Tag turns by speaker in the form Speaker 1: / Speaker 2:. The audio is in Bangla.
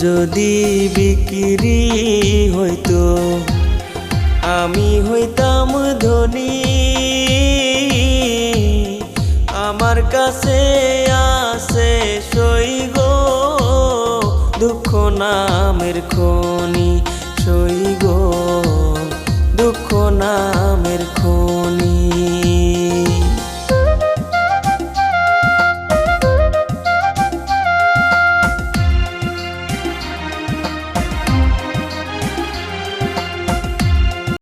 Speaker 1: যদি বিক্রি হইতো আমি হইতাম ধনী। আমার কাছে আছে সই গো দুঃখ নামের খনি, সই গো দুঃখ না